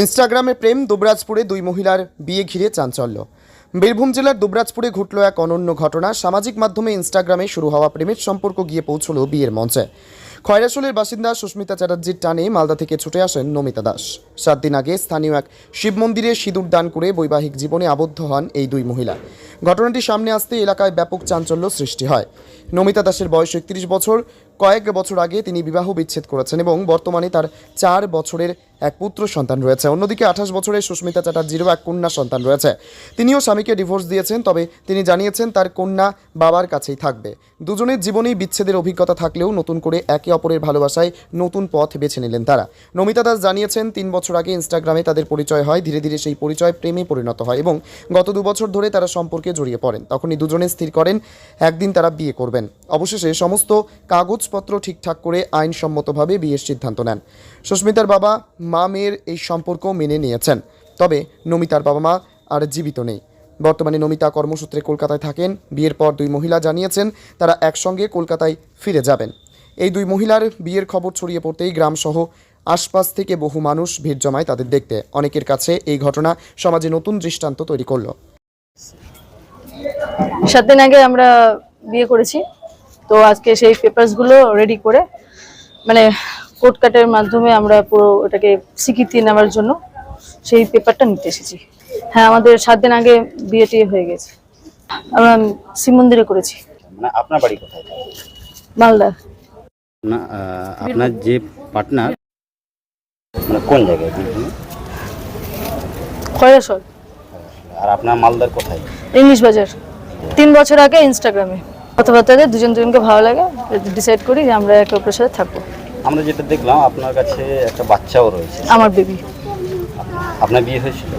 ইনস্টাগ্রামে প্রেম, দুবরাজপুরে দুই মহিলার বিয়ে ঘিরে চাঞ্চল্য। বীরভূম জেলার দুবরাজপুরে ঘটল এক অনন্য ঘটনা। সামাজিক মাধ্যমে ইনস্টাগ্রামে শুরু হওয়া প্রেমের সম্পর্ক গিয়ে পৌঁছল বিয়ের মঞ্চে। খয়রাশোলের বাসিন্দা সুস্মিতা চ্যাটার্জির টানে মালদা থেকে ছুটে আসেন নমিতা দাস। 7 দিন আগে স্থানীয় এক শিব মন্দিরে সিঁদুর দান করে বৈবাহিক জীবনে আবদ্ধ হন এই দুই মহিলা। ঘটনাটি সামনে আসতে এলাকায় ব্যাপক চাঞ্চল্য সৃষ্টি হয়। নমিতা দাসের বয়স 31 বছর। কয়েক বছর আগে তিনি বিবাহ বিচ্ছেদ করেছেন এবং বর্তমানে তার 4 বছরের এক পুত্র সন্তান রয়েছে। অন্যদিকে 28 বছরের সুস্মিতা চ্যাটার্জিরও এক কন্যা সন্তান রয়েছে। তিনিও স্বামীকে ডিভোর্স দিয়েছেন, তবে তিনি জানিয়েছেন তার কন্যা বাবার কাছেই থাকবে। দুজনের জীবনেই বিচ্ছেদের অভিজ্ঞতা থাকলেও নতুন করে একে অপরের ভালোবাসায় নতুন পথ বেছে নিলেন তারা। নমিতা দাস জানিয়েছেন 3 বছর আগে ইনস্টাগ্রামে তাদের পরিচয় হয়। ধীরে ধীরে সেই পরিচয় প্রেমে পরিণত হয় এবং গত 2 বছর ধরে তারা সম্পর্কে জড়িয়ে পড়েন। তখনই দুজনে স্থির করেন একদিন তারা বিয়ে করবেন। অবশেষে সমস্ত কাগজপত্র ঠিকঠাক করে আইনসম্মতভাবে বিয়ের সিদ্ধান্ত নেন। সুস্মিতার বাবা মা মেয়ের এই সম্পর্ক মেনে নিয়েছেন, তবে নমিতার বাবা মা আর জীবিত নেই। বর্তমানে নমিতা কর্মসূত্রে কলকাতায় থাকেন। বিয়ের পর দুই মহিলা জানিয়েছেন তারা একসঙ্গে কলকাতায় ফিরে যাবেন। এই দুই মহিলার বিয়ের খবর ছড়িয়ে পড়তেই গ্রামসহ আশপাশ থেকে বহু মানুষ ভিড় জমায় তাদের দেখতে। অনেকের কাছে এই ঘটনা সমাজে নতুন দৃষ্টান্ত তৈরি করল। 7 দিন আগে আমরা বিয়ে করেছি, তো আজকে সেই পেপারসগুলো রেডি করে মানে কোর্ট কাটের মাধ্যমে আমরা পুরো ওটাকে স্বীকৃতি নেওয়ার জন্য সেই পেপারটা নিতে এসেছি। হ্যাঁ, আমাদের 7 দিন আগে বিয়েটি হয়ে গেছে। আমরা শিব মন্দিরে করেছি। মানে আপনার বাড়ি কোথায়? মালদা। না, আপনার যে পার্টনার মানে কোন জায়গায়? খয়রাশোল। আর আপনার মালদার কোথায়? ইংলিশ বাজার। 3 বছর আগে ইনস্টাগ্রামে কথাবার্তাতে দুজনকে ভালো লাগে, ডিসাইড করি যে আমরা একে অপরের সাথে থাকবো। আমরা যেটা দেখলাম আপনার কাছে একটা বাচ্চাও রয়েছে। আমার বেবি। আপনার বিয়ে হয়েছিল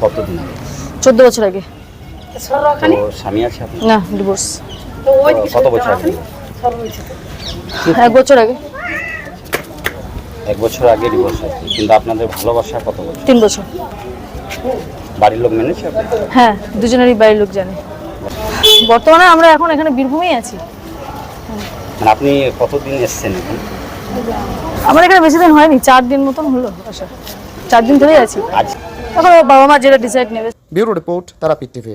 কতদিন আগে? 14 বছর আগে। তো স্বামী আছে আপনার? না, ডিভোর্স। কত বছর আগে? 1 বছর আগে। 1 বছর আগে ডিভোর্স হয়েছে, কিন্তু আপনাদের ভালোবাসা কত বছর? 3 বছর। বাড়ির লোক মেনেছে আপনার? হ্যাঁ, দুজনেরই বাড়ির লোক জানে। বর্তমানে আমরা এখন এখানে বীরভূমেই আছি। মানে আপনি কতদিন এসছেন এখন? আমার এখানে বেশি দিন হয়নি, 4 দিন মতন হলো আসা। 4 দিন ধরেই আছি। আজ এখন বাবা মা যেটা ডিসাইড নেবে। Bureau report, Tarapith TV.